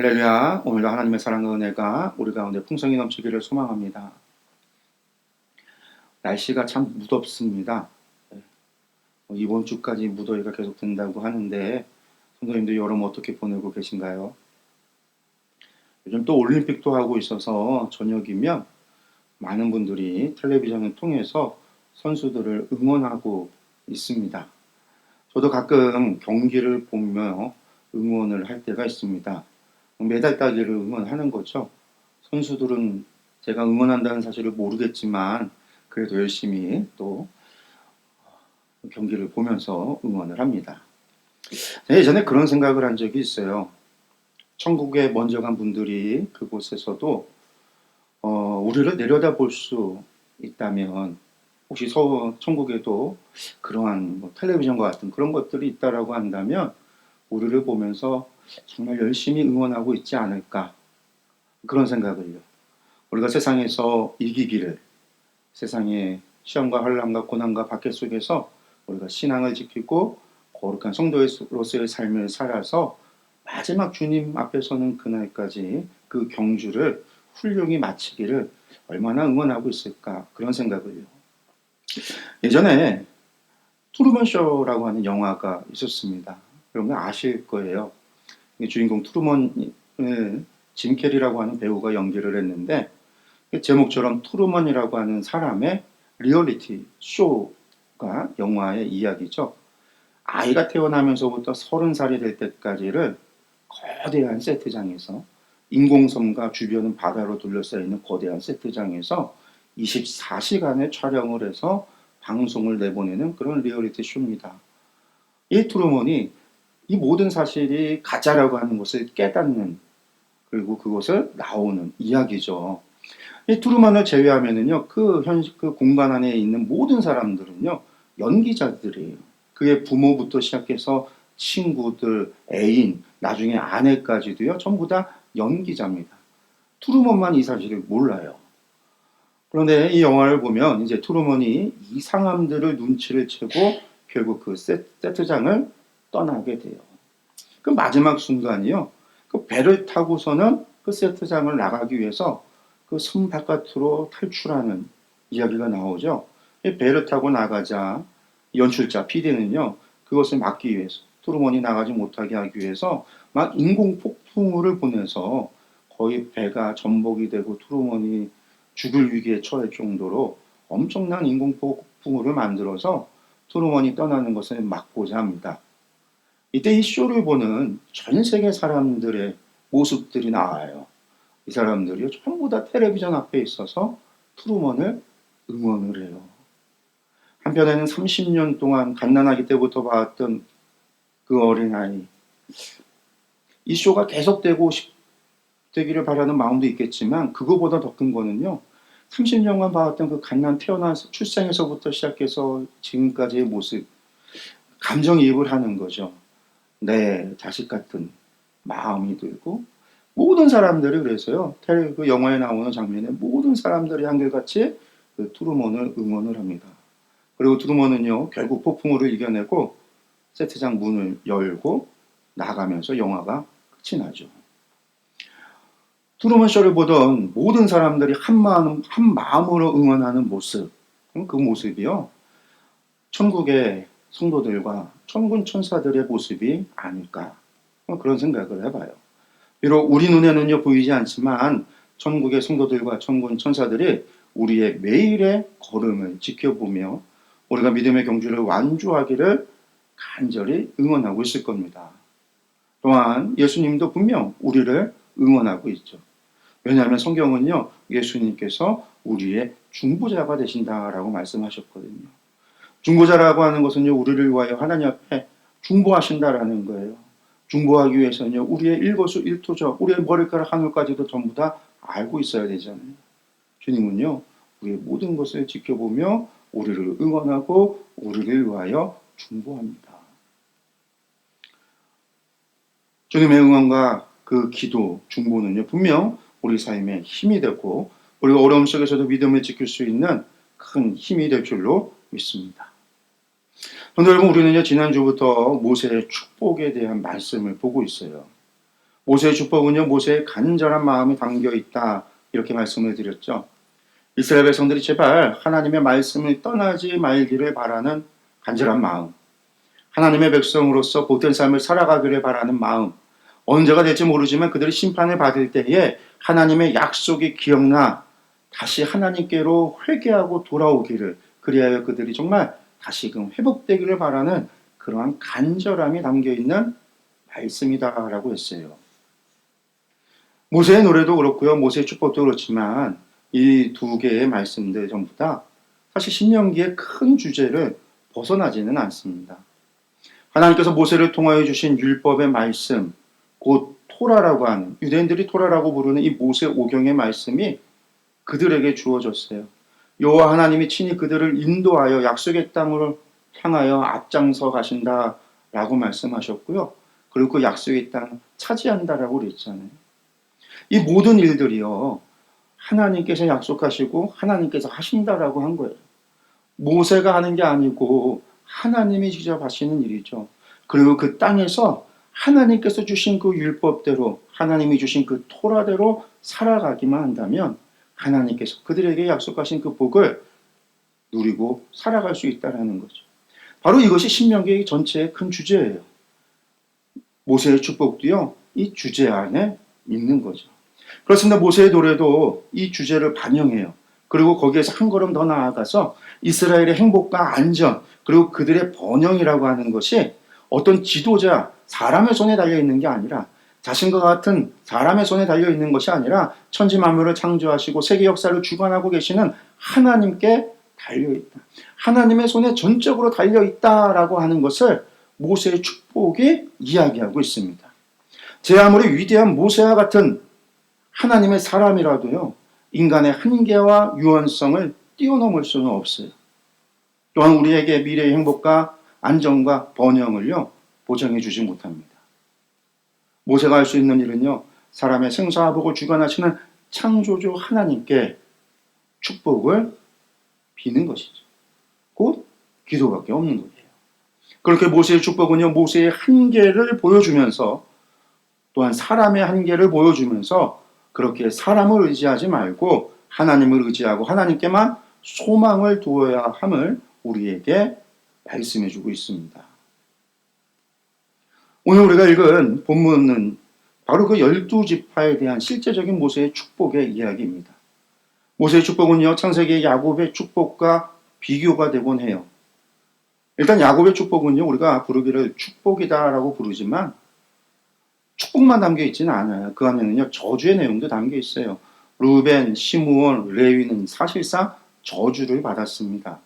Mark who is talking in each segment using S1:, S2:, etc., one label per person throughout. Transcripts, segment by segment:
S1: 할렐루야. 오늘도 하나님의 사랑과 은혜가 우리 가운데 풍성히 넘치기를 소망합니다. 날씨가 참 무덥습니다. 이번 주까지 무더위가 계속 된다고 하는데 성도님들 여름 어떻게 보내고 계신가요? 요즘 또 올림픽도 하고 있어서 저녁이면 많은 분들이 텔레비전을 통해서 선수들을 응원하고 있습니다. 저도 가끔 경기를 보며 응원을 할 때가 있습니다. 메달 따기를 응원하는 거죠. 선수들은 제가 응원한다는 사실을 모르겠지만 그래도 열심히 또 경기를 보면서 응원을 합니다. 예전에 그런 생각을 한 적이 있어요. 천국에 먼저 간 분들이 그곳에서도 우리를 내려다볼 수 있다면 혹시 천국에도 그러한 텔레비전과 같은 그런 것들이 있다라고 한다면 우리를 보면서 정말 열심히 응원하고 있지 않을까, 그런 생각을요. 우리가 세상에서 이기기를, 세상의 시험과 환난과 고난과 박해 속에서 우리가 신앙을 지키고 거룩한 성도로서의 삶을 살아서 마지막 주님 앞에 서는 그날까지 그 경주를 훌륭히 마치기를 얼마나 응원하고 있을까, 그런 생각을요. 예전에 트루먼 쇼라고 하는 영화가 있었습니다. 여러분 아실 거예요. 주인공 트루먼을 짐 캐리라고 하는 배우가 연기를 했는데, 제목처럼 트루먼이라고 하는 사람의 리얼리티 쇼가 영화의 이야기죠. 아이가 태어나면서부터 30살이 될 때까지를 거대한 세트장에서, 인공섬과 주변은 바다로 둘러싸여 있는 거대한 세트장에서 24시간의 촬영을 해서 방송을 내보내는 그런 리얼리티 쇼입니다. 이 트루먼이 이 모든 사실이 가짜라고 하는 것을 깨닫는, 그리고 그것을 나오는 이야기죠. 이 트루먼을 제외하면은요, 그 공간 안에 있는 모든 사람들은요, 연기자들이에요. 그의 부모부터 시작해서 친구들, 애인, 나중에 아내까지도요, 전부 다 연기자입니다. 트루먼만 이 사실을 몰라요. 그런데 이 영화를 보면 이제 트루먼이 이 상함들을 눈치를 채고 결국 그 세트장을 떠나게 돼요. 그 마지막 순간이요, 그 배를 타고서는 그 세트장을 나가기 위해서 그 섬 바깥으로 탈출하는 이야기가 나오죠. 배를 타고 나가자 연출자 PD는요, 그것을 막기 위해서, 트루먼이 나가지 못하게 하기 위해서 막 인공 폭풍우를 보내서 거의 배가 전복이 되고 트루먼이 죽을 위기에 처할 정도로 엄청난 인공 폭풍우를 만들어서 트루먼이 떠나는 것을 막고자 합니다. 이때 이 쇼를 보는 전 세계 사람들의 모습들이 나와요. 이 사람들이 전부 다 텔레비전 앞에 있어서 트루먼을 응원을 해요. 한편에는 30년 동안 갓난아기 때부터 봐왔던 그 어린아이, 이 쇼가 되기를 바라는 마음도 있겠지만 그거보다 더 큰 거는요, 30년간 봐왔던 그 갓난 태어나서 출생에서부터 시작해서 지금까지의 모습, 감정이입을 하는 거죠. 내 자식 같은 마음이 들고, 모든 사람들이 그래서요, 그 영화에 나오는 장면에 모든 사람들이 한결같이 그 트루먼을 응원을 합니다. 그리고 트루먼은요, 결국 폭풍우를 이겨내고 세트장 문을 열고 나가면서 영화가 끝이 나죠. 트루먼 쇼를 보던 모든 사람들이 한 마음으로 응원하는 모습, 그 모습이요, 천국의 성도들과 천군 천사들의 모습이 아닐까, 그런 생각을 해봐요. 비록 우리 눈에는요 보이지 않지만 천국의 성도들과 천군 천사들이 우리의 매일의 걸음을 지켜보며 우리가 믿음의 경주를 완주하기를 간절히 응원하고 있을 겁니다. 또한 예수님도 분명 우리를 응원하고 있죠. 왜냐하면 성경은요, 예수님께서 우리의 중보자가 되신다라고 말씀하셨거든요. 중보자라고 하는 것은요, 우리를 위하여 하나님 앞에 중보하신다라는 거예요. 중보하기 위해서는요, 우리의 일거수일투족, 우리의 머리카락 한 올까지도 전부 다 알고 있어야 되잖아요. 주님은요, 우리의 모든 것을 지켜보며 우리를 응원하고 우리를 위하여 중보합니다. 주님의 응원과 그 기도, 중보는요, 분명 우리 삶에 힘이 되고 우리가 어려움 속에서도 믿음을 지킬 수 있는 큰 힘이 될 줄로 믿습니다. 그런데 여러분, 우리는요, 지난주부터 모세의 축복에 대한 말씀을 보고 있어요. 모세의 축복은요, 모세의 간절한 마음이 담겨 있다. 이렇게 말씀을 드렸죠. 이스라엘 백성들이 제발 하나님의 말씀을 떠나지 말기를 바라는 간절한 마음, 하나님의 백성으로서 복된 삶을 살아가기를 바라는 마음, 언제가 될지 모르지만 그들이 심판을 받을 때에 하나님의 약속이 기억나 다시 하나님께로 회개하고 돌아오기를, 그리하여 그들이 정말 다시금 회복되기를 바라는 그러한 간절함이 담겨있는 말씀이다라고 했어요. 모세의 노래도 그렇고요, 모세의 축복도 그렇지만 이 두 개의 말씀들 전부 다 사실 신명기의 큰 주제를 벗어나지는 않습니다. 하나님께서 모세를 통하여 주신 율법의 말씀, 곧 토라라고 하는, 유대인들이 토라라고 부르는 이 모세 오경의 말씀이 그들에게 주어졌어요. 여호와 하나님이 친히 그들을 인도하여 약속의 땅으로 향하여 앞장서 가신다라고 말씀하셨고요. 그리고 그 약속의 땅 차지한다라고 그랬잖아요. 이 모든 일들이요, 하나님께서 약속하시고 하나님께서 하신다라고 한 거예요. 모세가 하는 게 아니고 하나님이 직접 하시는 일이죠. 그리고 그 땅에서 하나님께서 주신 그 율법대로, 하나님이 주신 그 토라대로 살아가기만 한다면 하나님께서 그들에게 약속하신 그 복을 누리고 살아갈 수 있다는 거죠. 바로 이것이 신명기 전체의 큰 주제예요. 모세의 축복도요, 이 주제 안에 있는 거죠. 그렇습니다. 모세의 노래도 이 주제를 반영해요. 그리고 거기에서 한 걸음 더 나아가서 이스라엘의 행복과 안전, 그리고 그들의 번영이라고 하는 것이 어떤 지도자, 사람의 손에 달려있는 게 아니라, 자신과 같은 사람의 손에 달려있는 것이 아니라 천지 만물을 창조하시고 세계 역사를 주관하고 계시는 하나님께 달려있다. 하나님의 손에 전적으로 달려있다라고 하는 것을 모세의 축복이 이야기하고 있습니다. 제 아무리 위대한 모세와 같은 하나님의 사람이라도요, 인간의 한계와 유연성을 뛰어넘을 수는 없어요. 또한 우리에게 미래의 행복과 안정과 번영을요, 보장해 주지 못합니다. 모세가 할 수 있는 일은요, 사람의 생사복을 주관하시는 창조주 하나님께 축복을 비는 것이죠. 곧 기도밖에 없는 거예요. 그렇게 모세의 축복은요, 모세의 한계를 보여주면서, 또한 사람의 한계를 보여주면서, 그렇게 사람을 의지하지 말고 하나님을 의지하고 하나님께만 소망을 두어야 함을 우리에게 말씀해 주고 있습니다. 오늘 우리가 읽은 본문은 바로 그 12지파에 대한 실제적인 모세의 축복의 이야기입니다. 모세의 축복은요, 창세기 야곱의 축복과 비교가 되곤 해요. 일단 야곱의 축복은요, 우리가 부르기를 축복이다라고 부르지만 축복만 담겨 있지는 않아요. 그 안에는요, 저주의 내용도 담겨 있어요. 루벤, 시므온, 레위는 사실상 저주를 받았습니다.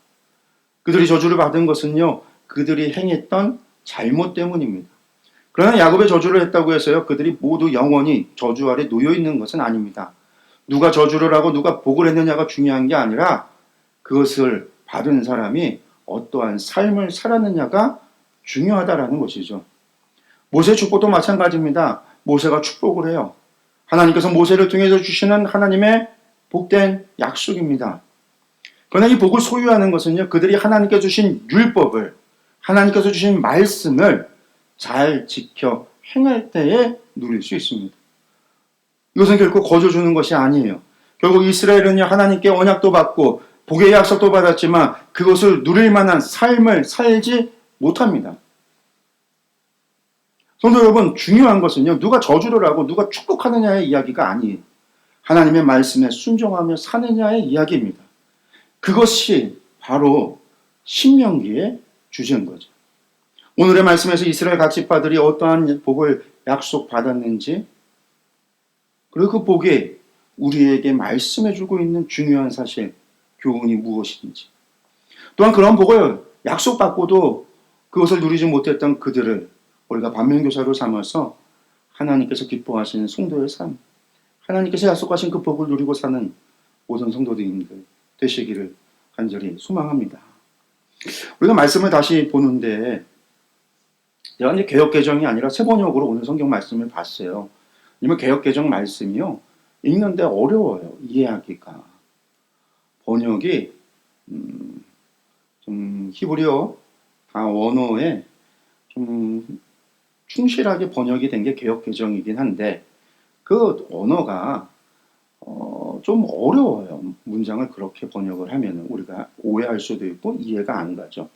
S1: 그들이 저주를 받은 것은요, 그들이 행했던 잘못 때문입니다. 그러나 야곱의 저주를 했다고 해서요, 그들이 모두 영원히 저주 아래 놓여 있는 것은 아닙니다. 누가 저주를 하고 누가 복을 했느냐가 중요한 게 아니라 그것을 받은 사람이 어떠한 삶을 살았느냐가 중요하다라는 것이죠. 모세의 축복도 마찬가지입니다. 모세가 축복을 해요. 하나님께서 모세를 통해서 주시는 하나님의 복된 약속입니다. 그러나 이 복을 소유하는 것은요, 그들이 하나님께서 주신 율법을, 하나님께서 주신 말씀을 잘 지켜 행할 때에 누릴 수 있습니다. 이것은 결코 거저 주는 것이 아니에요. 결국 이스라엘은요, 하나님께 언약도 받고 복의 약속도 받았지만 그것을 누릴 만한 삶을 살지 못합니다. 성도 여러분, 중요한 것은요, 누가 저주를 하고 누가 축복하느냐의 이야기가 아니에요. 하나님의 말씀에 순종하며 사느냐의 이야기입니다. 그것이 바로 신명기의 주제인 거죠. 오늘의 말씀에서 이스라엘 각 지파들이 어떠한 복을 약속받았는지, 그리고 그 복이 우리에게 말씀해주고 있는 중요한 사실, 교훈이 무엇인지, 또한 그런 복을 약속받고도 그것을 누리지 못했던 그들을 우리가 반면교사로 삼아서 하나님께서 기뻐하시는 성도의 삶, 하나님께서 약속하신 그 복을 누리고 사는 모든 성도들님들 되시기를 간절히 소망합니다. 우리가 말씀을 다시 보는데, 제가 이제 개역개정이 아니라 새번역으로 오늘 성경 말씀을 봤어요. 왜냐면 개역개정 말씀이요, 읽는데 어려워요, 이해하기가. 번역이 좀 히브리어 다 원어에 좀 충실하게 번역이 된 게 개역개정이긴 한데 그 언어가 좀 어려워요. 문장을 그렇게 번역을 하면 우리가 오해할 수도 있고 이해가 안 가죠.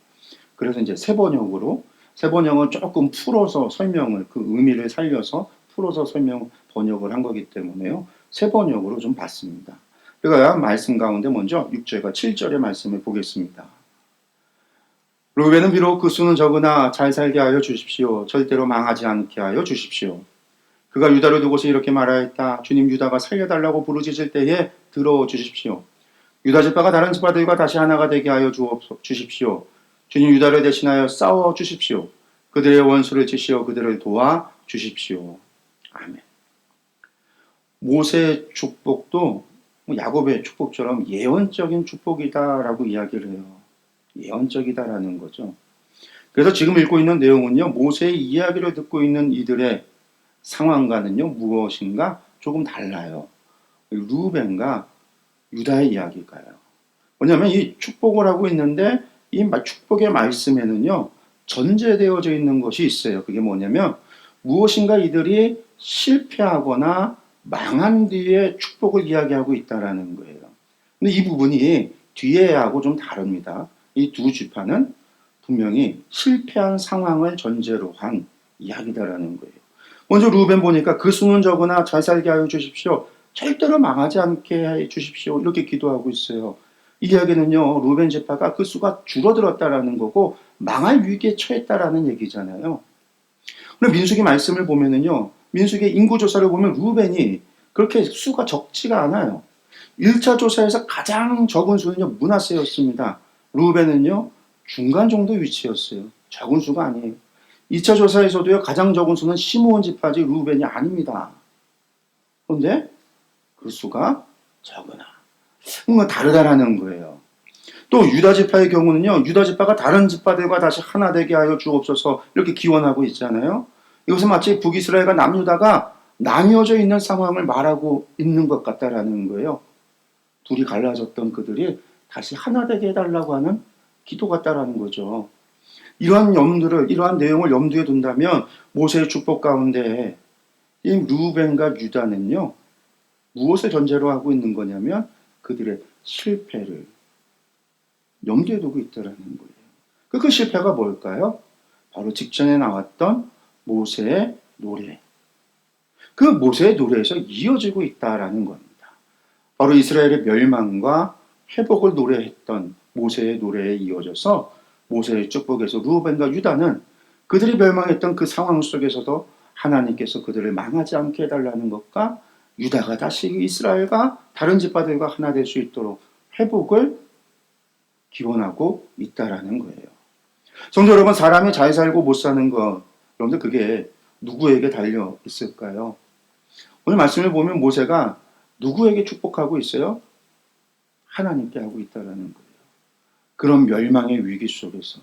S1: 그래서 이제 새 번역은 조금 풀어서 설명을 그 의미를 살려서 풀어서 번역을 한 거기 때문에요. 새 번역으로 좀 봤습니다. 제가 말씀 가운데 먼저 6절과 7절의 말씀을 보겠습니다. 루벤은 비록 그 수는 적으나 잘 살게 하여 주십시오. 절대로 망하지 않게 하여 주십시오. 그가 유다를 두고서 이렇게 말하였다. 주님, 유다가 살려달라고 부르짖을 때에 들어주십시오. 유다 지파가 다른 지파들과 다시 하나가 되게 하여 주십시오. 주님, 유다를 대신하여 싸워 주십시오. 그들의 원수를 치시어 그들을 도와 주십시오. 아멘. 모세의 축복도 야곱의 축복처럼 예언적인 축복이다라고 이야기를 해요. 예언적이다라는 거죠. 그래서 지금 읽고 있는 내용은요, 모세의 이야기를 듣고 있는 이들의 상황과는요, 무엇인가 조금 달라요. 루벤과 유다의 이야기가요. 왜냐하면 이 축복을 하고 있는데 이 축복의 말씀에는요, 전제되어져 있는 것이 있어요. 그게 뭐냐면 무엇인가 이들이 실패하거나 망한 뒤에 축복을 이야기하고 있다라는 거예요. 근데 이 부분이 뒤에하고 좀 다릅니다. 이 두 지파는 분명히 실패한 상황을 전제로 한 이야기다라는 거예요. 먼저 루벤 보니까 그 수는 적으나 잘 살게 하여 주십시오. 절대로 망하지 않게 해 주십시오. 이렇게 기도하고 있어요. 이 이야기는요, 루벤 지파가 그 수가 줄어들었다라는 거고 망할 위기에 처했다라는 얘기잖아요. 그럼 민수기 말씀을 보면은요, 민수기 인구 조사를 보면 루벤이 그렇게 수가 적지가 않아요. 1차 조사에서 가장 적은 수는요, 므낫세였습니다. 루벤은요, 중간 정도 위치였어요. 적은 수가 아니에요. 2차 조사에서도요, 가장 적은 수는 시므온 지파지 루벤이 아닙니다. 그런데 그 수가 적으나 뭔가 다르다라는 거예요. 또 유다 지파의 경우는요, 유다 지파가 다른 지파들과 다시 하나 되게 하여 주옵소서 이렇게 기원하고 있잖아요. 이것은 마치 북이스라엘과 남유다가 나뉘어져 있는 상황을 말하고 있는 것 같다라는 거예요. 둘이 갈라졌던 그들이 다시 하나 되게 해달라고 하는 기도 같다라는 거죠. 이러한 내용을 염두에 둔다면 모세의 축복 가운데 이 루벤과 유다는요, 무엇을 전제로 하고 있는 거냐면 그들의 실패를 염두에 두고 있다라는 거예요. 그 실패가 뭘까요? 바로 직전에 나왔던 모세의 노래. 그 모세의 노래에서 이어지고 있다라는 겁니다. 바로 이스라엘의 멸망과 회복을 노래했던 모세의 노래에 이어져서 모세의 축복에서 루벤과 유다는 그들이 멸망했던 그 상황 속에서도 하나님께서 그들을 망하지 않게 해달라는 것과 유다가 다시 이스라엘과 다른 지파들과 하나 될 수 있도록 회복을 기원하고 있다라는 거예요. 성도 여러분, 사람이 잘 살고 못 사는 것, 여러분들 그게 누구에게 달려 있을까요? 오늘 말씀을 보면 모세가 누구에게 축복하고 있어요? 하나님께 하고 있다라는 거예요. 그런 멸망의 위기 속에서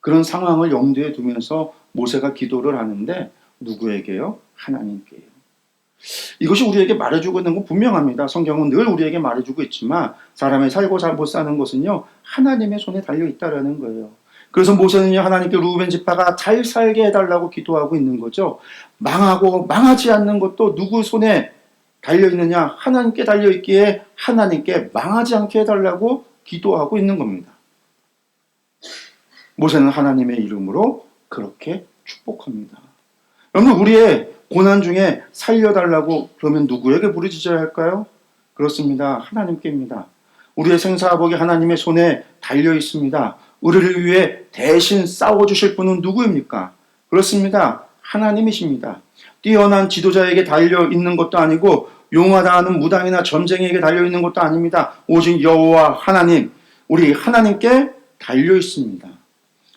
S1: 그런 상황을 염두에 두면서 모세가 기도를 하는데 누구에게요? 하나님께요. 이것이 우리에게 말해주고 있는 건 분명합니다. 성경은 늘 우리에게 말해주고 있지만 사람이 살고 잘 못 사는 것은요, 하나님의 손에 달려있다라는 거예요. 그래서 모세는요, 하나님께 루벤 지파가 잘 살게 해달라고 기도하고 있는 거죠. 망하고 망하지 않는 것도 누구 손에 달려있느냐? 하나님께 달려있기에 하나님께 망하지 않게 해달라고 기도하고 있는 겁니다. 모세는 하나님의 이름으로 그렇게 축복합니다. 여러분, 우리의 고난 중에 살려달라고 그러면 누구에게 부르짖어야 할까요? 그렇습니다. 하나님께입니다. 우리의 생사복이 하나님의 손에 달려 있습니다. 우리를 위해 대신 싸워주실 분은 누구입니까? 그렇습니다. 하나님이십니다. 뛰어난 지도자에게 달려 있는 것도 아니고 용하다 하는 무당이나 점쟁이에게 달려 있는 것도 아닙니다. 오직 여호와 하나님, 우리 하나님께 달려 있습니다.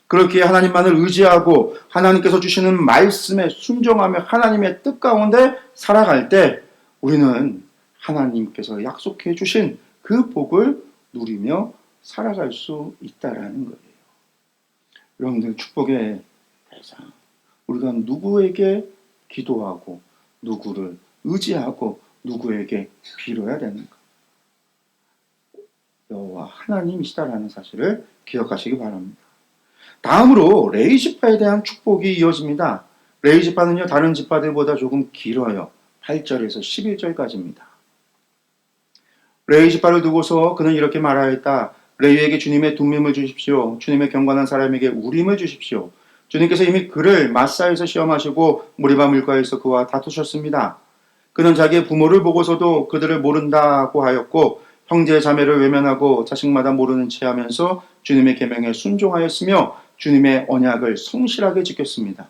S1: 그렇게 하나님만을 의지하고 하나님께서 주시는 말씀에 순종하며 하나님의 뜻 가운데 살아갈 때 우리는 하나님께서 약속해 주신 그 복을 누리며 살아갈 수 있다라는 거예요. 여러분들, 축복의 대상, 우리가 누구에게 기도하고 누구를 의지하고 누구에게 빌어야 되는가? 여호와 하나님이시다라는 사실을 기억하시기 바랍니다. 다음으로 레위 지파에 대한 축복이 이어집니다. 레위 지파는요, 다른 지파들보다 조금 길어요. 8절에서 11절까지입니다. 레위 지파를 두고서 그는 이렇게 말하였다. 레위에게 주님의 둠밈을 주십시오. 주님의 경건한 사람에게 우림을 주십시오. 주님께서 이미 그를 마사에서 시험하시고 무리바 물가에서 그와 다투셨습니다. 그는 자기의 부모를 보고서도 그들을 모른다고 하였고 형제 자매를 외면하고 자식마다 모르는 채 하면서 주님의 계명에 순종하였으며 주님의 언약을 성실하게 지켰습니다.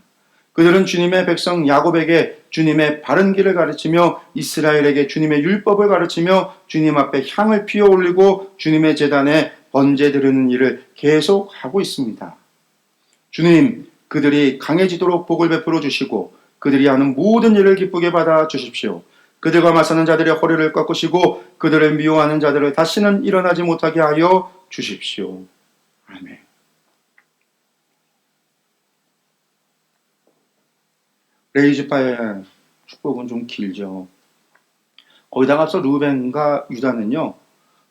S1: 그들은 주님의 백성 야곱에게 주님의 바른 길을 가르치며 이스라엘에게 주님의 율법을 가르치며 주님 앞에 향을 피워 올리고 주님의 제단에 번제 드리는 일을 계속하고 있습니다. 주님, 그들이 강해지도록 복을 베풀어 주시고 그들이 하는 모든 일을 기쁘게 받아 주십시오. 그들과 맞서는 자들의 허리를 꺾으시고 그들을 미워하는 자들을 다시는 일어나지 못하게 하여 주십시오. 아멘. 레위 지파의 축복은 좀 길죠. 거기다가 앞서 루벤과 유다는요,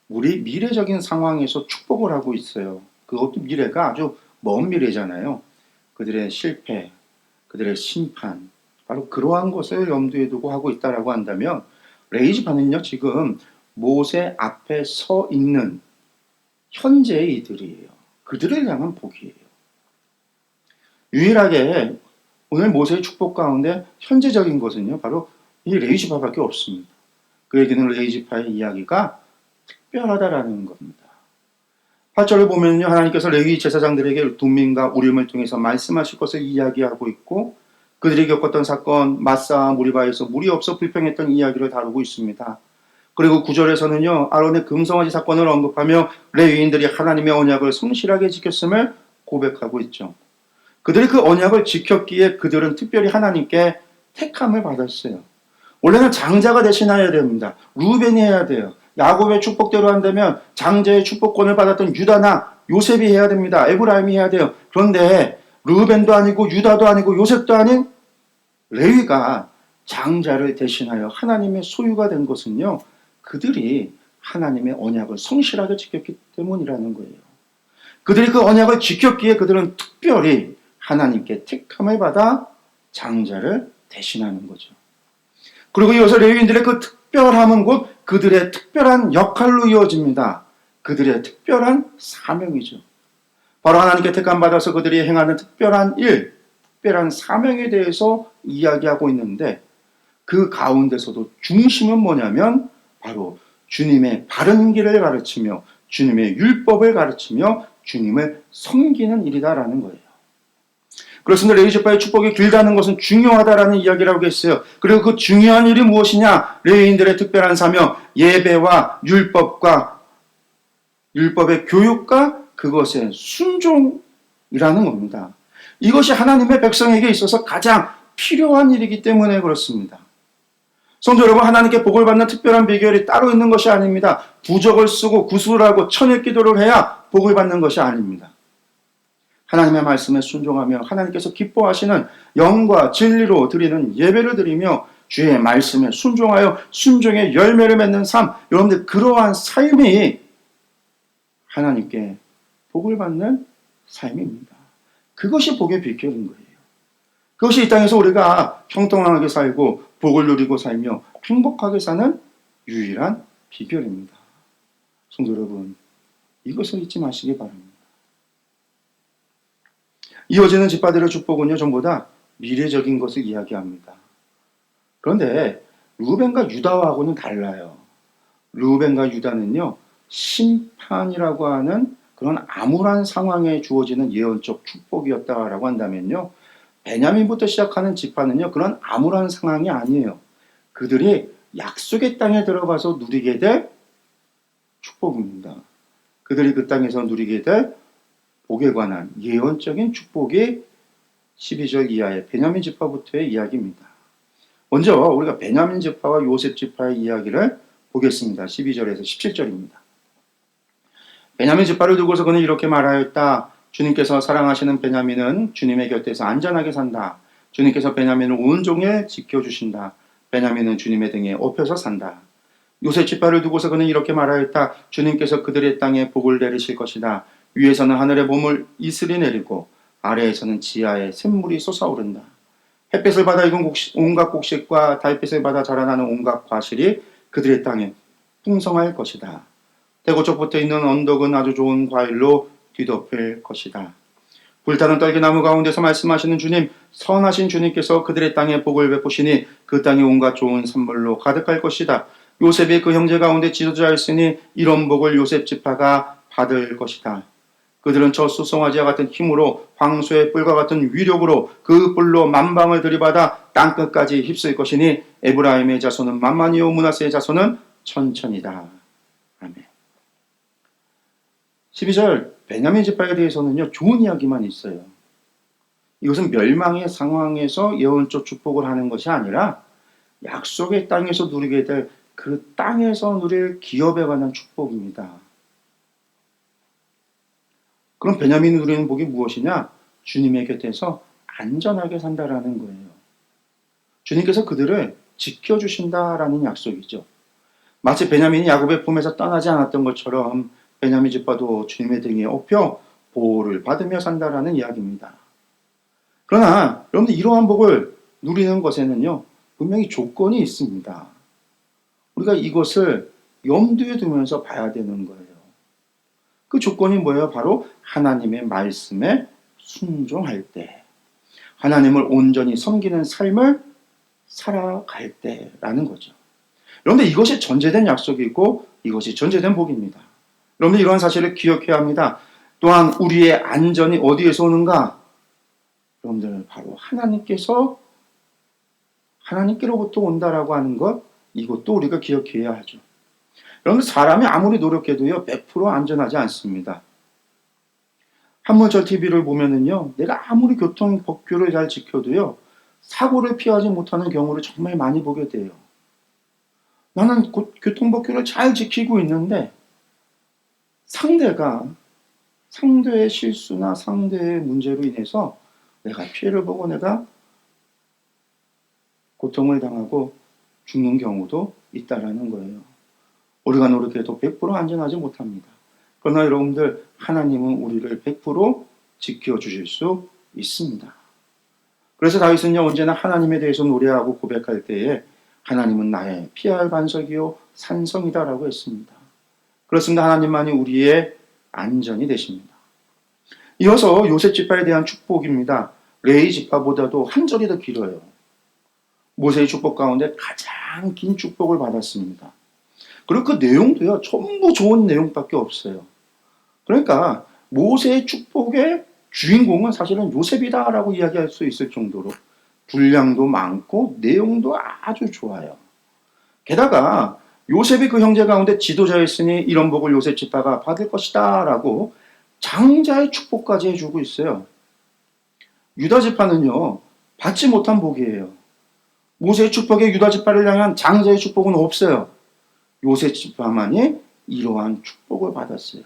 S1: 우리 미래적인 상황에서 축복을 하고 있어요. 그것도 미래가 아주 먼 미래잖아요. 그들의 실패, 그들의 심판, 바로 그러한 것을 염두에 두고 하고 있다라고 한다면 레위 지파는요, 지금 모세 앞에 서 있는 현재의 이들이에요. 그들을 향한 복이에요. 유일하게 오늘 모세의 축복 가운데 현재적인 것은요, 바로 이 레위 지파밖에 없습니다. 그에게는 레위 지파의 이야기가 특별하다라는 겁니다. 8절을 보면요, 하나님께서 레위 제사장들에게 둠밈과 우림을 통해서 말씀하실 것을 이야기하고 있고 그들이 겪었던 사건, 마사와 무리바에서 물이 없어 불평했던 이야기를 다루고 있습니다. 그리고 9절에서는요, 아론의 금송아지 사건을 언급하며 레위인들이 하나님의 언약을 성실하게 지켰음을 고백하고 있죠. 그들이 그 언약을 지켰기에 그들은 특별히 하나님께 택함을 받았어요. 원래는 장자가 대신해야 됩니다. 루벤이 해야 돼요. 야곱의 축복대로 한다면 장자의 축복권을 받았던 유다나 요셉이 해야 됩니다. 에브라임이 해야 돼요. 그런데 루벤도 아니고 유다도 아니고 요셉도 아닌 레위가 장자를 대신하여 하나님의 소유가 된 것은요, 그들이 하나님의 언약을 성실하게 지켰기 때문이라는 거예요. 그들이 그 언약을 지켰기에 그들은 특별히 하나님께 택함을 받아 장자를 대신하는 거죠. 그리고 이어서 레위인들의 그 특별함은 곧 그들의 특별한 역할로 이어집니다. 그들의 특별한 사명이죠. 바로 하나님께 택함 받아서 그들이 행하는 특별한 일, 특별한 사명에 대해서 이야기하고 있는데 그 가운데서도 중심은 뭐냐면 바로 주님의 바른 길을 가르치며 주님의 율법을 가르치며 주님을 섬기는 일이다라는 거예요. 그렇습니다. 레위 지파의 축복이 길다는 것은 중요하다라는 이야기라고 했어요. 그리고 그 중요한 일이 무엇이냐? 레위인들의 특별한 사명, 예배와 율법과 율법의 교육과 그것의 순종이라는 겁니다. 이것이 하나님의 백성에게 있어서 가장 필요한 일이기 때문에 그렇습니다. 성도 여러분, 하나님께 복을 받는 특별한 비결이 따로 있는 것이 아닙니다. 부적을 쓰고 구슬을 하고 천일 기도를 해야 복을 받는 것이 아닙니다. 하나님의 말씀에 순종하며 하나님께서 기뻐하시는 영과 진리로 드리는 예배를 드리며 주의 말씀에 순종하여 순종의 열매를 맺는 삶, 여러분들 그러한 삶이 하나님께 복을 받는 삶입니다. 그것이 복의 비결인 거예요. 그것이 이 땅에서 우리가 형통하게 살고 복을 누리고 살며 행복하게 사는 유일한 비결입니다. 성도 여러분, 이것을 잊지 마시기 바랍니다. 이어지는 집파들의 축복은요, 전부 다 미래적인 것을 이야기합니다. 그런데 루벤과 유다하고는 달라요. 루벤과 유다는요, 심판이라고 하는 그런 암울한 상황에 주어지는 예언적 축복이었다라고 한다면요, 베냐민부터 시작하는 지파는요, 그런 암울한 상황이 아니에요. 그들이 약속의 땅에 들어가서 누리게 될 축복입니다. 그들이 그 땅에서 누리게 될 복에 관한 예언적인 축복이 12절 이하의 베냐민 지파부터의 이야기입니다. 먼저 우리가 베냐민 지파와 요셉 지파의 이야기를 보겠습니다. 12절에서 17절입니다. 베냐민 지파를 두고서 그는 이렇게 말하였다. 주님께서 사랑하시는 베냐민은 주님의 곁에서 안전하게 산다. 주님께서 베냐민을 온종일 지켜주신다. 베냐민은 주님의 등에 업혀서 산다. 요셉 지파를 두고서 그는 이렇게 말하였다. 주님께서 그들의 땅에 복을 내리실 것이다. 위에서는 하늘의 보물 이슬이 내리고 아래에서는 지하의 샘물이 솟아오른다. 햇빛을 받아 익은 온갖 곡식과 달빛을 받아 자라나는 온갖 과실이 그들의 땅에 풍성할 것이다. 대고쪽 붙어 있는 언덕은 아주 좋은 과일로 뒤덮일 것이다. 불타는 떨기나무 가운데서 말씀하시는 주님, 선하신 주님께서 그들의 땅에 복을 베푸시니 그 땅이 온갖 좋은 선물로 가득할 것이다. 요셉이 그 형제 가운데 지도자였으니 이런 복을 요셉 지파가 받을 것이다. 그들은 저 수송아지와 같은 힘으로 황소의 뿔과 같은 위력으로 그 뿔로 만방을 들이받아 땅끝까지 휩쓸 것이니 에브라임의 자손은 만만이요 므낫세의 자손은 천천이다. 아멘. 12절 베냐민 지파에 대해서는요, 좋은 이야기만 있어요. 이것은 멸망의 상황에서 예언적 축복을 하는 것이 아니라 약속의 땅에서 누리게 될 그 땅에서 누릴 기업에 관한 축복입니다. 그럼 베냐민이 누리는 복이 무엇이냐? 주님의 곁에서 안전하게 산다라는 거예요. 주님께서 그들을 지켜주신다라는 약속이죠. 마치 베냐민이 야곱의 품에서 떠나지 않았던 것처럼 베냐민 지파도 주님의 등에 업혀 보호를 받으며 산다라는 이야기입니다. 그러나 여러분들 이러한 복을 누리는 것에는요, 분명히 조건이 있습니다. 우리가 이것을 염두에 두면서 봐야 되는 거예요. 그 조건이 뭐예요? 바로 하나님의 말씀에 순종할 때, 하나님을 온전히 섬기는 삶을 살아갈 때라는 거죠. 여러분들 이것이 전제된 약속이고 이것이 전제된 복입니다. 여러분들 이러한 사실을 기억해야 합니다. 또한 우리의 안전이 어디에서 오는가? 여러분들 바로 하나님께로부터 온다라고 하는 것, 이것도 우리가 기억해야 하죠. 여러분들 사람이 아무리 노력해도요 100% 안전하지 않습니다. 한문철 TV를 보면은요, 내가 아무리 교통 법규를 잘 지켜도요 사고를 피하지 못하는 경우를 정말 많이 보게 돼요. 나는 교통 법규를 잘 지키고 있는데 상대의 실수나 상대의 문제로 인해서 내가 피해를 보고 내가 고통을 당하고 죽는 경우도 있다라는 거예요. 우리가 노력해도 100% 안전하지 못합니다. 그러나 여러분들, 하나님은 우리를 100% 지켜주실 수 있습니다. 그래서 다윗은요, 언제나 하나님에 대해서 노래하고 고백할 때에 하나님은 나의 피할 반석이요 산성이다라고 했습니다. 그렇습니다. 하나님만이 우리의 안전이 되십니다. 이어서 요셉 지파에 대한 축복입니다. 레위 지파보다도 한 절이 더 길어요. 모세의 축복 가운데 가장 긴 축복을 받았습니다. 그리고 그 내용도요, 전부 좋은 내용밖에 없어요. 그러니까 모세의 축복의 주인공은 사실은 요셉이다라고 이야기할 수 있을 정도로 분량도 많고 내용도 아주 좋아요. 게다가 요셉이 그 형제 가운데 지도자였으니 이런 복을 요셉 지파가 받을 것이다 라고 장자의 축복까지 해주고 있어요. 유다 지파는요, 받지 못한 복이에요. 모세의 축복에 유다 지파를 향한 장자의 축복은 없어요. 요셉 지파만이 이러한 축복을 받았어요.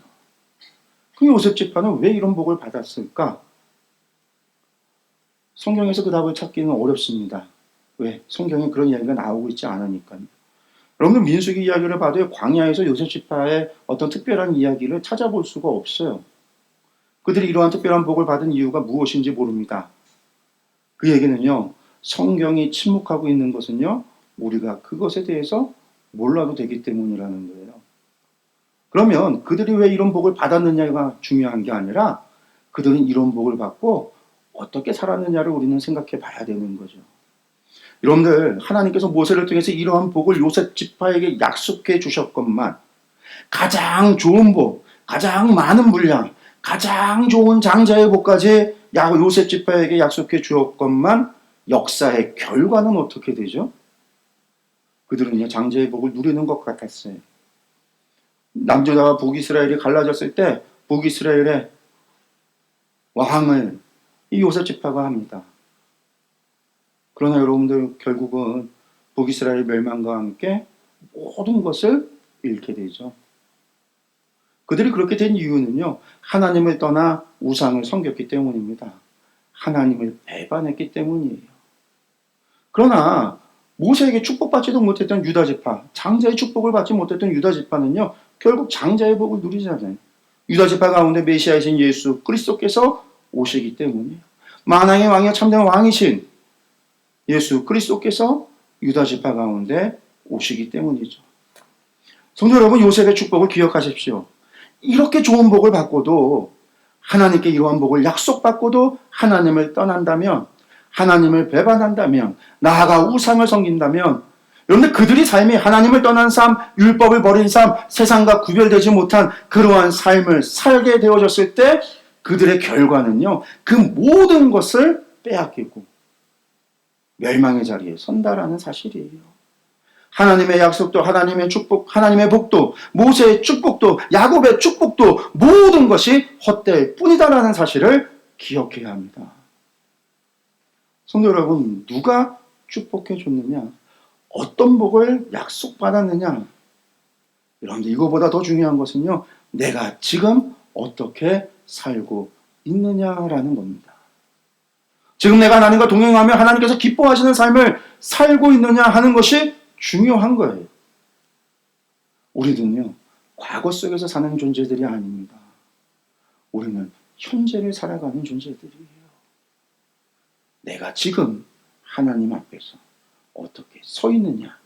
S1: 그 요셉 지파는 왜 이런 복을 받았을까? 성경에서 그 답을 찾기는 어렵습니다. 왜? 성경에 그런 이야기가 나오고 있지 않으니까요. 여러분들 민수기 이야기를 봐도 광야에서 요셉 지파의 어떤 특별한 이야기를 찾아볼 수가 없어요. 그들이 이러한 특별한 복을 받은 이유가 무엇인지 모릅니다. 그 얘기는요, 성경이 침묵하고 있는 것은요, 우리가 그것에 대해서 몰라도 되기 때문이라는 거예요. 그러면 그들이 왜 이런 복을 받았느냐가 중요한 게 아니라 그들은 이런 복을 받고 어떻게 살았느냐를 우리는 생각해 봐야 되는 거죠. 여러분들, 하나님께서 모세를 통해서 이러한 복을 요셉 지파에게 약속해 주셨건만 가장 좋은 복, 가장 많은 분량, 가장 좋은 장자의 복까지 요셉 지파에게 약속해 주었건만 역사의 결과는 어떻게 되죠? 그들은 장자의 복을 누리는 것 같았어요. 남유다와 북이스라엘이 갈라졌을 때 북이스라엘의 왕을 이 요셉 지파가 합니다. 그러나 여러분들, 결국은 북이스라엘 멸망과 함께 모든 것을 잃게 되죠. 그들이 그렇게 된 이유는요, 하나님을 떠나 우상을 섬겼기 때문입니다. 하나님을 배반했기 때문이에요. 그러나 모세에게 축복받지도 못했던 유다 지파, 장자의 축복을 받지 못했던 유다 지파는요, 결국 장자의 복을 누리잖아요. 유다 지파 가운데 메시아이신 예수 그리스도께서 오시기 때문이에요. 만왕의 왕이요 참된 왕이신 예수 그리스도께서 유다 지파 가운데 오시기 때문이죠. 성도 여러분, 요셉의 축복을 기억하십시오. 이렇게 좋은 복을 받고도, 하나님께 이러한 복을 약속받고도 하나님을 떠난다면, 하나님을 배반한다면, 나아가 우상을 섬긴다면, 여러분들 그들이 삶이 하나님을 떠난 삶, 율법을 버린 삶, 세상과 구별되지 못한 그러한 삶을 살게 되어졌을 때 그들의 결과는요, 그 모든 것을 빼앗기고 멸망의 자리에 선다라는 사실이에요. 하나님의 약속도, 하나님의 축복, 하나님의 복도, 모세의 축복도, 야곱의 축복도 모든 것이 헛될 뿐이다라는 사실을 기억해야 합니다. 성도 여러분, 누가 축복해 줬느냐? 어떤 복을 약속받았느냐? 여러분들, 이거보다 더 중요한 것은요, 내가 지금 어떻게 살고 있느냐라는 겁니다. 지금 내가 하나님과 동행하며 하나님께서 기뻐하시는 삶을 살고 있느냐 하는 것이 중요한 거예요. 우리는요, 과거 속에서 사는 존재들이 아닙니다. 우리는 현재를 살아가는 존재들이에요. 내가 지금 하나님 앞에서 어떻게 서 있느냐,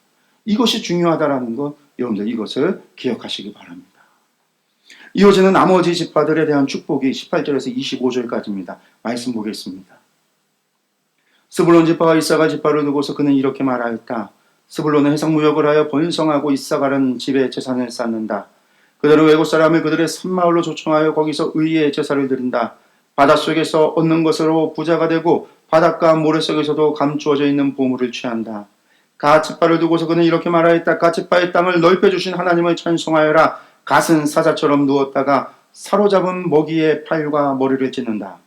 S1: 이것이 중요하다라는 것, 여러분들 이것을 기억하시기 바랍니다. 이어지는 나머지 지파들에 대한 축복이 18절에서 25절까지입니다. 말씀 보겠습니다. 스불론 지파와 이사갈 지파를 두고서 그는 이렇게 말하였다. 스불론은 해상무역을 하여 번성하고 이사갈은 집에 재산을 쌓는다. 그들은 외국 사람을 그들의 산마을로 초청하여 거기서 의의 제사를 드린다. 바닷속에서 얻는 것으로 부자가 되고 바닷가 모래속에서도 감추어져 있는 보물을 취한다. 갓 지파를 두고서 그는 이렇게 말하였다. 갓 지파의 땅을 넓혀주신 하나님을 찬송하여라. 갓은 사자처럼 누웠다가 사로잡은 먹이의 팔과 머리를 찢는다.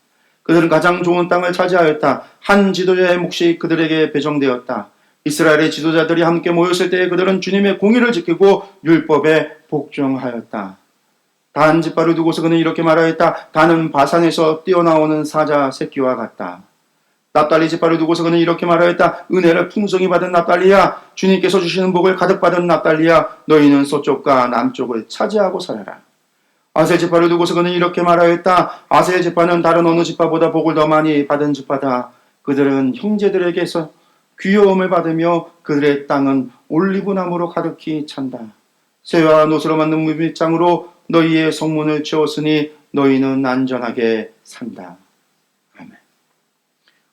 S1: 그들은 가장 좋은 땅을 차지하였다. 한 지도자의 몫이 그들에게 배정되었다. 이스라엘의 지도자들이 함께 모였을 때 그들은 주님의 공의를 지키고 율법에 복종하였다. 단 지파를 두고서 그는 이렇게 말하였다. 단은 바산에서 뛰어나오는 사자 새끼와 같다. 납달리 지파를 두고서 그는 이렇게 말하였다. 은혜를 풍성히 받은 납달리야, 주님께서 주시는 복을 가득 받은 납달리야, 너희는 서쪽과 남쪽을 차지하고 살아라. 아셀 지파를 두고서 그는 이렇게 말하였다. 아셀 지파는 다른 어느 지파보다 복을 더 많이 받은 지파다. 그들은 형제들에게서 귀여움을 받으며 그들의 땅은 올리브나무로 가득히 찬다. 쇠와 노스로 만든 무빗장으로 너희의 성문을 채웠으니 너희는 안전하게 산다. 아멘.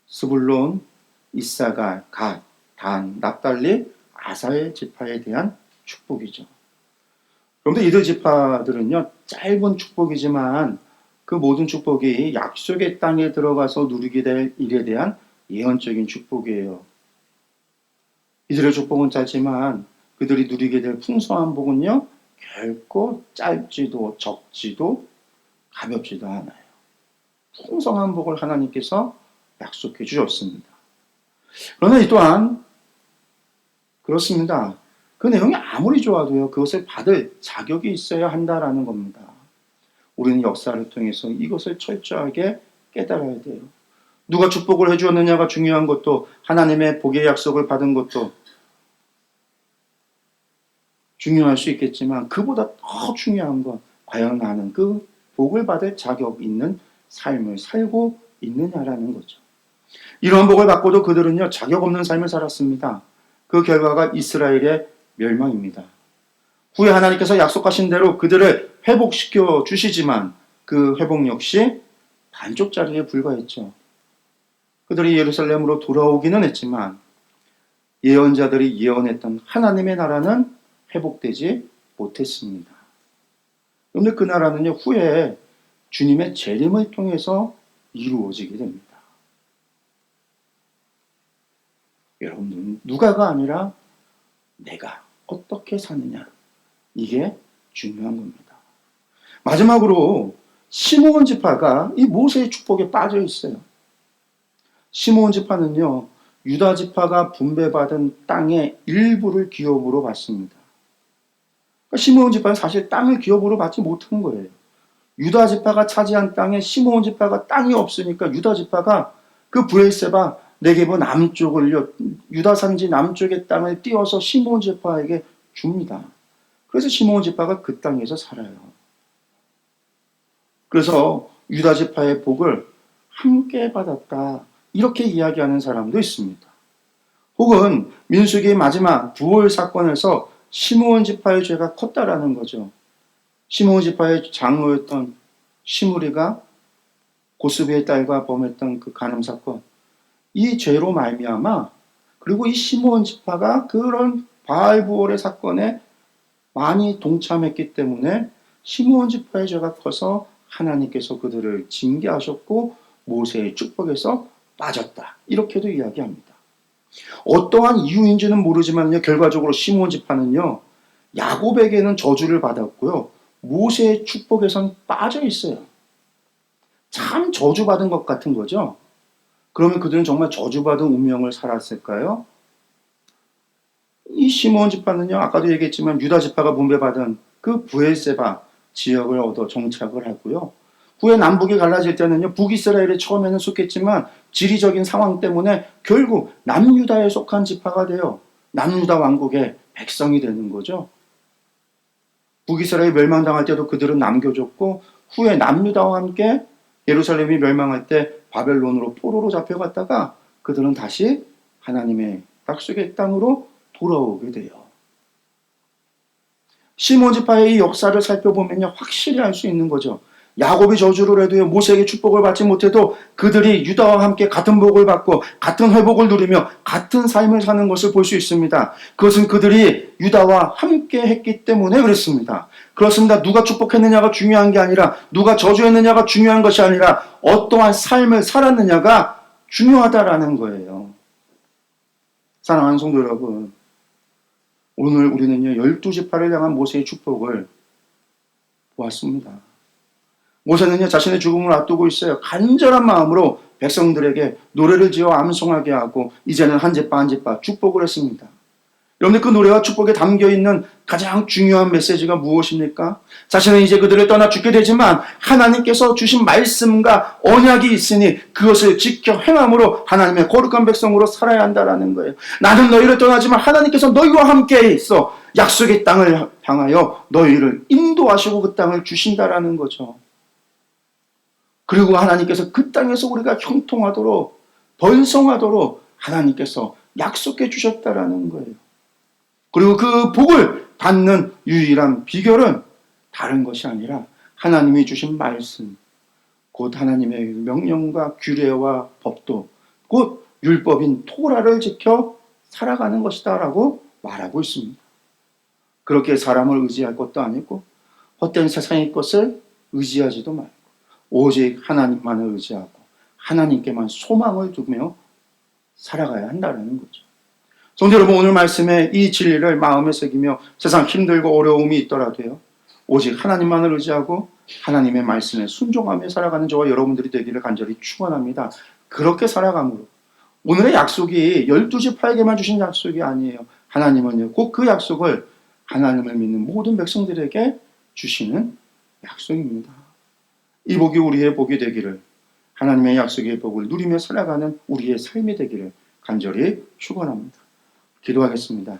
S1: 스불론, 이사갈, 갓, 단, 납달리, 아사엘 지파에 대한 축복이죠. 그런데 이들 지파들은요, 짧은 축복이지만 그 모든 축복이 약속의 땅에 들어가서 누리게 될 일에 대한 예언적인 축복이에요. 이들의 축복은 짧지만 그들이 누리게 될 풍성한 복은요, 결코 짧지도 적지도 가볍지도 않아요. 풍성한 복을 하나님께서 약속해 주셨습니다. 그러나 이 또한 그렇습니다. 그 내용이 아무리 좋아도요, 그것을 받을 자격이 있어야 한다라는 겁니다. 우리는 역사를 통해서 이것을 철저하게 깨달아야 돼요. 누가 축복을 해주었느냐가 중요한 것도, 하나님의 복의 약속을 받은 것도 중요할 수 있겠지만, 그보다 더 중요한 건 과연 나는 그 복을 받을 자격 있는 삶을 살고 있느냐라는 거죠. 이러한 복을 받고도 그들은요, 자격 없는 삶을 살았습니다. 그 결과가 이스라엘의 멸망입니다. 후에 하나님께서 약속하신 대로 그들을 회복시켜 주시지만 그 회복 역시 반쪽짜리에 불과했죠. 그들이 예루살렘으로 돌아오기는 했지만 예언자들이 예언했던 하나님의 나라는 회복되지 못했습니다. 그런데 그 나라는요, 후에 주님의 재림을 통해서 이루어지게 됩니다. 여러분들은 누가가 아니라 내가 어떻게 사느냐, 이게 중요한 겁니다. 마지막으로 시므온 지파가 이 모세의 축복에 빠져 있어요. 시므온 지파는요, 유다 지파가 분배받은 땅의 일부를 기업으로 받습니다. 그러니까 시므온 지파는 사실 땅을 기업으로 받지 못한 거예요. 유다 지파가 차지한 땅에 시므온 지파가 땅이 없으니까 유다 지파가 그 브레세바 네게브 남쪽을요, 유다 산지 남쪽의 땅을 띄워서 시므온 지파에게 줍니다. 그래서 시므온 지파가 그 땅에서 살아요. 그래서 유다 지파의 복을 함께 받았다. 이렇게 이야기하는 사람도 있습니다. 혹은 민수기의 마지막 부월 사건에서 시므온 지파의 죄가 컸다라는 거죠. 시므온 지파의 장로였던 시므리가 고스비의 딸과 범했던 그 간음 사건, 이 죄로 말미암아 그리고 이 시므온 지파가 그런 바알 부월의 사건에 많이 동참했기 때문에 시므온 지파의 죄가 커서 하나님께서 그들을 징계하셨고 모세의 축복에서 빠졌다. 이렇게도 이야기합니다. 어떠한 이유인지는 모르지만요, 결과적으로 시므온 지파는요, 야곱에게는 저주를 받았고요, 모세의 축복에선 빠져 있어요. 참 저주받은 것 같은 거죠. 그러면 그들은 정말 저주받은 운명을 살았을까요? 이 시므온 지파는요, 아까도 얘기했지만 유다 지파가 분배받은 그 브엘세바 지역을 얻어 정착을 하고요. 후에 남북이 갈라질 때는요, 북이스라엘에 처음에는 속했지만 지리적인 상황 때문에 결국 남유다에 속한 지파가 되어 남유다 왕국의 백성이 되는 거죠. 북이스라엘이 멸망당할 때도 그들은 남겨졌고, 후에 남유다와 함께 예루살렘이 멸망할 때 바벨론으로 포로로 잡혀갔다가 그들은 다시 하나님의 약속의 땅으로 돌아오게 돼요. 시므온 지파의 이 역사를 살펴보면요, 확실히 알 수 있는 거죠. 야곱이 저주를 해도요, 모세에게 축복을 받지 못해도 그들이 유다와 함께 같은 복을 받고 같은 회복을 누리며 같은 삶을 사는 것을 볼 수 있습니다. 그것은 그들이 유다와 함께 했기 때문에 그렇습니다. 그렇습니다. 누가 축복했느냐가 중요한 게 아니라, 누가 저주했느냐가 중요한 것이 아니라 어떠한 삶을 살았느냐가 중요하다라는 거예요. 사랑하는 성도 여러분, 오늘 우리는요, 12지파를 향한 모세의 축복을 보았습니다. 모세는요, 자신의 죽음을 앞두고 있어요. 간절한 마음으로 백성들에게 노래를 지어 암송하게 하고 이제는 한 제파 한 제파 축복을 했습니다. 여러분들, 그 노래와 축복에 담겨있는 가장 중요한 메시지가 무엇입니까? 자신은 이제 그들을 떠나 죽게 되지만 하나님께서 주신 말씀과 언약이 있으니 그것을 지켜 행함으로 하나님의 거룩한 백성으로 살아야 한다는 거예요. 나는 너희를 떠나지만 하나님께서 너희와 함께 있어 약속의 땅을 향하여 너희를 인도하시고 그 땅을 주신다라는 거죠. 그리고 하나님께서 그 땅에서 우리가 형통하도록 번성하도록 하나님께서 약속해 주셨다라는 거예요. 그리고 그 복을 받는 유일한 비결은 다른 것이 아니라 하나님이 주신 말씀, 곧 하나님의 명령과 규례와 법도, 곧 율법인 토라를 지켜 살아가는 것이다 라고 말하고 있습니다. 그렇게 사람을 의지할 것도 아니고 헛된 세상의 것을 의지하지도 말고 오직 하나님만을 의지하고 하나님께만 소망을 두며 살아가야 한다는 거죠. 성도 여러분, 오늘 말씀에 이 진리를 마음에 새기며 세상 힘들고 어려움이 있더라도요, 오직 하나님만을 의지하고 하나님의 말씀에 순종하며 살아가는 저와 여러분들이 되기를 간절히 축원합니다. 그렇게 살아감으로 오늘의 약속이 12지파에게만 주신 약속이 아니에요. 하나님은요, 꼭 그 약속을 하나님을 믿는 모든 백성들에게 주시는 약속입니다. 이 복이 우리의 복이 되기를, 하나님의 약속의 복을 누리며 살아가는 우리의 삶이 되기를 간절히 축원합니다. 기도하겠습니다.